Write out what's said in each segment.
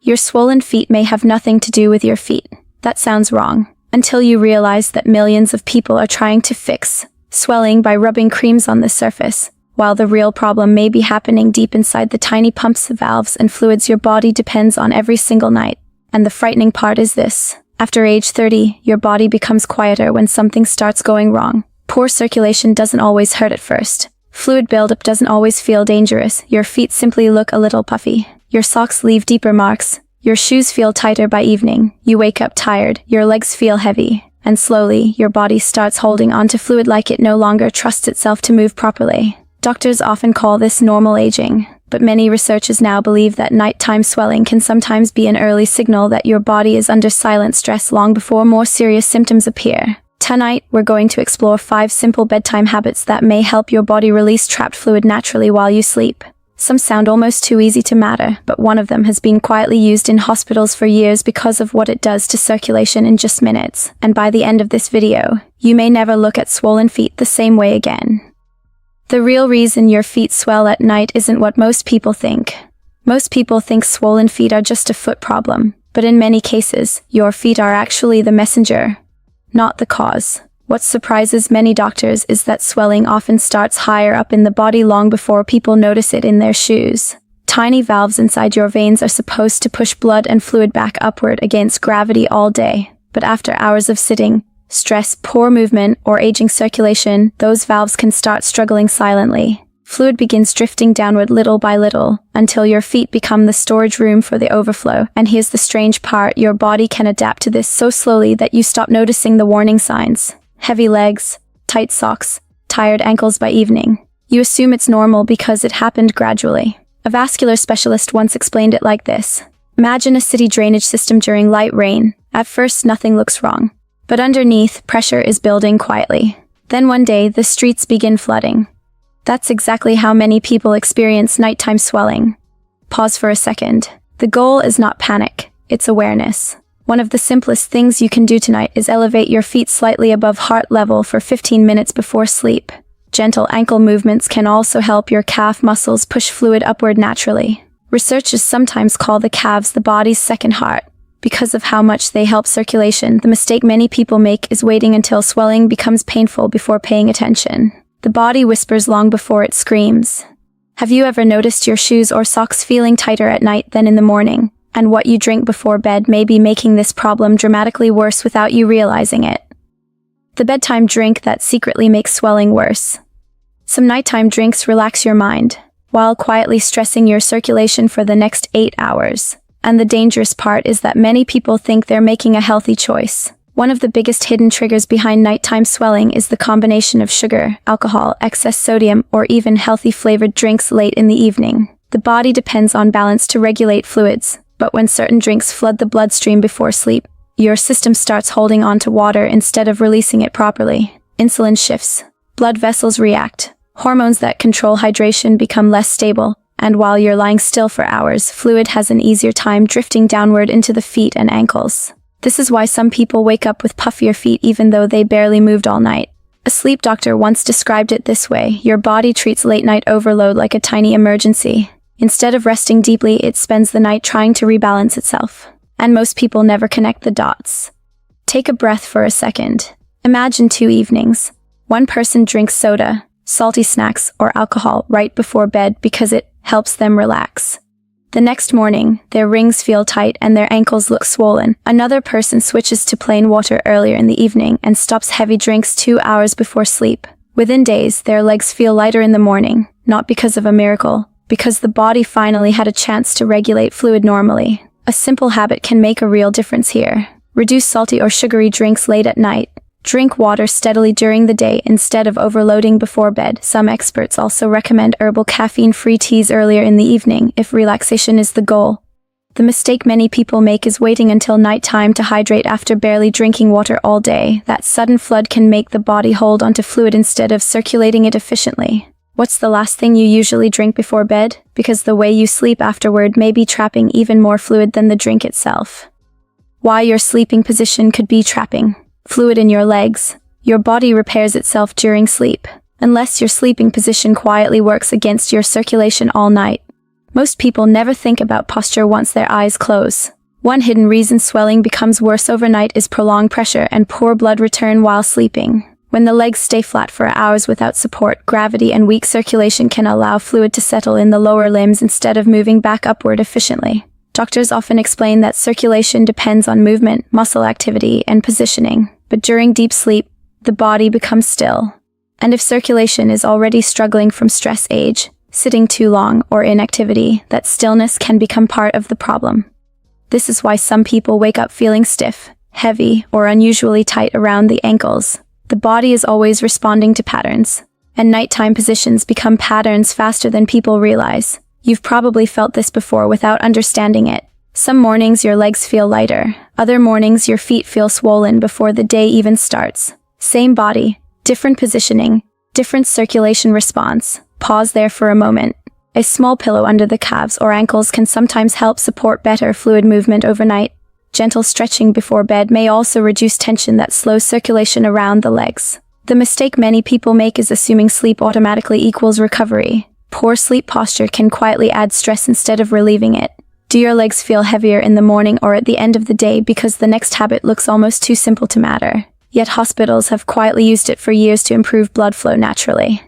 Your swollen feet may have nothing to do with your feet. That sounds wrong. Until you realize that millions of people are trying to fix swelling by rubbing creams on the surface, while the real problem may be happening deep inside the tiny pumps of valves and fluids your body depends on every single night. And the frightening part is this. After age 30, your body becomes quieter when something starts going wrong. Poor circulation doesn't always hurt at first. Fluid buildup doesn't always feel dangerous. Your feet simply look a little puffy. Your socks leave deeper marks. Your shoes feel tighter by evening. You wake up tired. Your legs feel heavy. And slowly, your body starts holding onto fluid like it no longer trusts itself to move properly. Doctors often call this normal aging, but many researchers now believe that nighttime swelling can sometimes be an early signal that your body is under silent stress long before more serious symptoms appear. Tonight, we're going to explore 5 simple bedtime habits that may help your body release trapped fluid naturally while you sleep. Some sound almost too easy to matter, but one of them has been quietly used in hospitals for years because of what it does to circulation in just minutes. And by the end of this video, you may never look at swollen feet the same way again. The real reason your feet swell at night isn't what most people think. Most people think swollen feet are just a foot problem, but in many cases, your feet are actually the messenger, not the cause. What surprises many doctors is that swelling often starts higher up in the body long before people notice it in their shoes. Tiny valves inside your veins are supposed to push blood and fluid back upward against gravity all day, but after hours of sitting, stress, poor movement, or aging circulation, those valves can start struggling silently. Fluid begins drifting downward little by little, until your feet become the storage room for the overflow. And here's the strange part, your body can adapt to this so slowly that you stop noticing the warning signs. Heavy legs, tight socks, tired ankles by evening. You assume it's normal because it happened gradually. A vascular specialist once explained it like this. Imagine a city drainage system during light rain. At first, nothing looks wrong. But underneath, pressure is building quietly. Then one day, the streets begin flooding. That's exactly how many people experience nighttime swelling. Pause for a second. The goal is not panic, it's awareness. One of the simplest things you can do tonight is elevate your feet slightly above heart level for 15 minutes before sleep. Gentle ankle movements can also help your calf muscles push fluid upward naturally. Researchers sometimes call the calves the body's second heart. Because of how much they help circulation, the mistake many people make is waiting until swelling becomes painful before paying attention. The body whispers long before it screams. Have you ever noticed your shoes or socks feeling tighter at night than in the morning? And what you drink before bed may be making this problem dramatically worse without you realizing it. The bedtime drink that secretly makes swelling worse. Some nighttime drinks relax your mind, while quietly stressing your circulation for the next 8 hours. And the dangerous part is that many people think they're making a healthy choice. One of the biggest hidden triggers behind nighttime swelling is the combination of sugar, alcohol, excess sodium, or even healthy flavored drinks late in the evening. The body depends on balance to regulate fluids, but when certain drinks flood the bloodstream before sleep, your system starts holding on to water instead of releasing it properly. Insulin shifts. Blood vessels react. Hormones that control hydration become less stable. And while you're lying still for hours, fluid has an easier time drifting downward into the feet and ankles. This is why some people wake up with puffier feet even though they barely moved all night. A sleep doctor once described it this way: your body treats late-night overload like a tiny emergency. Instead of resting deeply, it spends the night trying to rebalance itself. And most people never connect the dots. Take a breath for a second. Imagine 2 evenings. One person drinks soda, salty snacks, or alcohol right before bed because it helps them relax. The next morning, their rings feel tight and their ankles look swollen. Another person switches to plain water earlier in the evening and stops heavy drinks 2 hours before sleep. Within days, their legs feel lighter in the morning, not because of a miracle, because the body finally had a chance to regulate fluid normally. A simple habit can make a real difference here. Reduce salty or sugary drinks late at night. Drink water steadily during the day instead of overloading before bed. Some experts also recommend herbal caffeine-free teas earlier in the evening if relaxation is the goal. The mistake many people make is waiting until nighttime to hydrate after barely drinking water all day. That sudden flood can make the body hold onto fluid instead of circulating it efficiently. What's the last thing you usually drink before bed? Because the way you sleep afterward may be trapping even more fluid than the drink itself. Why your sleeping position could be trapping fluid in your legs. Your body repairs itself during sleep, unless your sleeping position quietly works against your circulation all night. Most people never think about posture once their eyes close. One hidden reason swelling becomes worse overnight is prolonged pressure and poor blood return while sleeping. When the legs stay flat for hours without support, gravity and weak circulation can allow fluid to settle in the lower limbs instead of moving back upward efficiently. Doctors often explain that circulation depends on movement, muscle activity, and positioning, but during deep sleep, the body becomes still. And if circulation is already struggling from stress, age, sitting too long, or inactivity, that stillness can become part of the problem. This is why some people wake up feeling stiff, heavy, or unusually tight around the ankles. The body is always responding to patterns, and nighttime positions become patterns faster than people realize. You've probably felt this before without understanding it. Some mornings your legs feel lighter, other mornings your feet feel swollen before the day even starts. Same body, different positioning, different circulation response. Pause there for a moment. A small pillow under the calves or ankles can sometimes help support better fluid movement overnight. Gentle stretching before bed may also reduce tension that slows circulation around the legs. The mistake many people make is assuming sleep automatically equals recovery. Poor sleep posture can quietly add stress instead of relieving it. Do your legs feel heavier in the morning or at the end of the day because the next habit looks almost too simple to matter? Yet hospitals have quietly used it for years to improve blood flow naturally.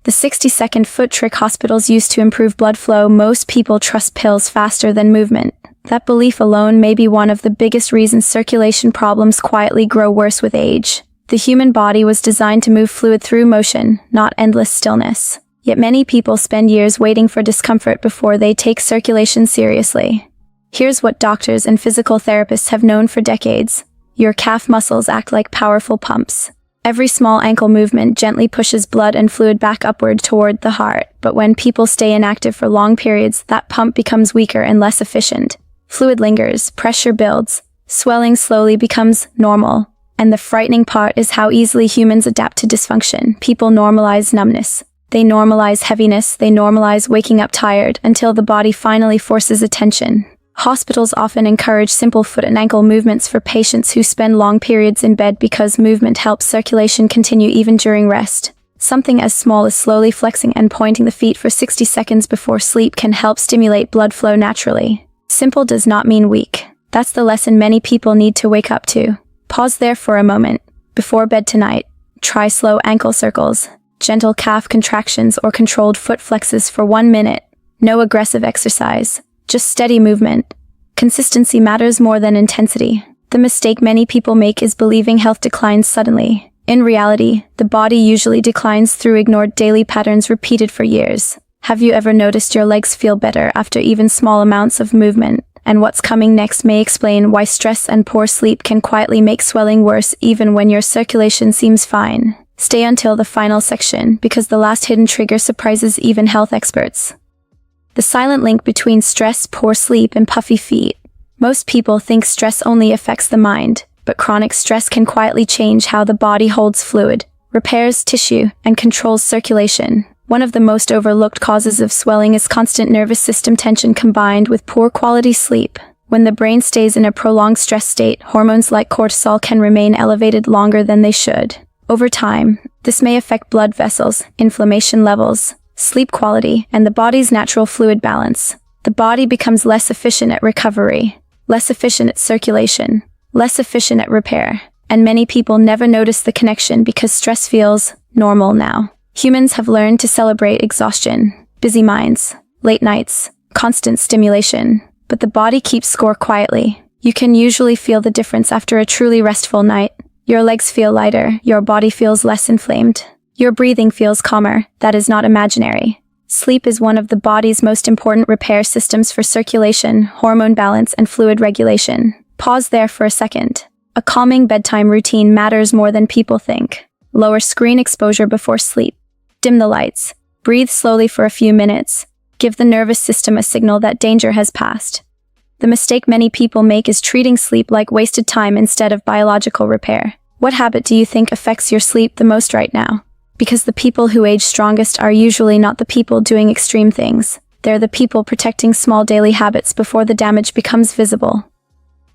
The 60-second foot trick hospitals use to improve blood flow. Most people trust pills faster than movement. That belief alone may be one of the biggest reasons circulation problems quietly grow worse with age. The human body was designed to move fluid through motion, not endless stillness. Yet many people spend years waiting for discomfort before they take circulation seriously. Here's what doctors and physical therapists have known for decades. Your calf muscles act like powerful pumps. Every small ankle movement gently pushes blood and fluid back upward toward the heart, but when people stay inactive for long periods, that pump becomes weaker and less efficient. Fluid lingers, pressure builds, swelling slowly becomes normal. And the frightening part is how easily humans adapt to dysfunction. People normalize numbness. They normalize heaviness, they normalize waking up tired, until the body finally forces attention. Hospitals often encourage simple foot and ankle movements for patients who spend long periods in bed because movement helps circulation continue even during rest. Something as small as slowly flexing and pointing the feet for 60 seconds before sleep can help stimulate blood flow naturally. Simple does not mean weak. That's the lesson many people need to wake up to. Pause there for a moment. Before bed tonight, try slow ankle circles, gentle calf contractions, or controlled foot flexes for 1 minute. No aggressive exercise, just steady movement. Consistency matters more than intensity. The mistake many people make is believing health declines suddenly. In reality, the body usually declines through ignored daily patterns repeated for years. Have you ever noticed your legs feel better after even small amounts of movement? And what's coming next may explain why stress and poor sleep can quietly make swelling worse even when your circulation seems fine. Stay until the final section, because the last hidden trigger surprises even health experts. The silent link between stress, poor sleep, and puffy feet. Most people think stress only affects the mind, but chronic stress can quietly change how the body holds fluid, repairs tissue, and controls circulation. One of the most overlooked causes of swelling is constant nervous system tension combined with poor quality sleep. When the brain stays in a prolonged stress state, hormones like cortisol can remain elevated longer than they should. Over time, this may affect blood vessels, inflammation levels, sleep quality, and the body's natural fluid balance. The body becomes less efficient at recovery, less efficient at circulation, less efficient at repair, and many people never notice the connection because stress feels normal now. Humans have learned to celebrate exhaustion, busy minds, late nights, constant stimulation, but the body keeps score quietly. You can usually feel the difference after a truly restful night. Your legs feel lighter, your body feels less inflamed. Your breathing feels calmer. That is not imaginary. Sleep is one of the body's most important repair systems for circulation, hormone balance, and fluid regulation. Pause there for a second. A calming bedtime routine matters more than people think. Lower screen exposure before sleep. Dim the lights. Breathe slowly for a few minutes. Give the nervous system a signal that danger has passed. The mistake many people make is treating sleep like wasted time instead of biological repair. What habit do you think affects your sleep the most right now? Because the people who age strongest are usually not the people doing extreme things. They're the people protecting small daily habits before the damage becomes visible.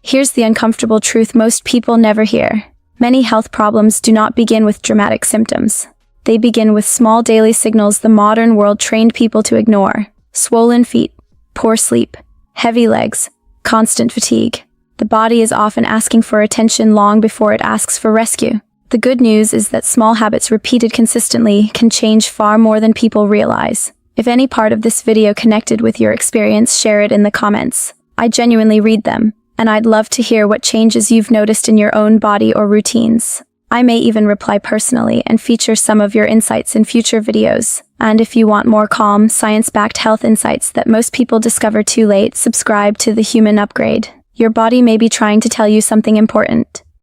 Here's the uncomfortable truth most people never hear. Many health problems do not begin with dramatic symptoms. They begin with small daily signals the modern world trained people to ignore. swollen feet, poor sleep, heavy legs, constant fatigue. The body is often asking for attention long before it asks for rescue. The good news is that small habits repeated consistently can change far more than people realize. If any part of this video connected with your experience, share it in the comments. I genuinely read them, and I'd love to hear what changes you've noticed in your own body or routines. I may even reply personally and feature some of your insights in future videos. And if you want more calm, science-backed health insights that most people discover too late, subscribe to The Human Upgrade. Your body may be trying to tell you something important.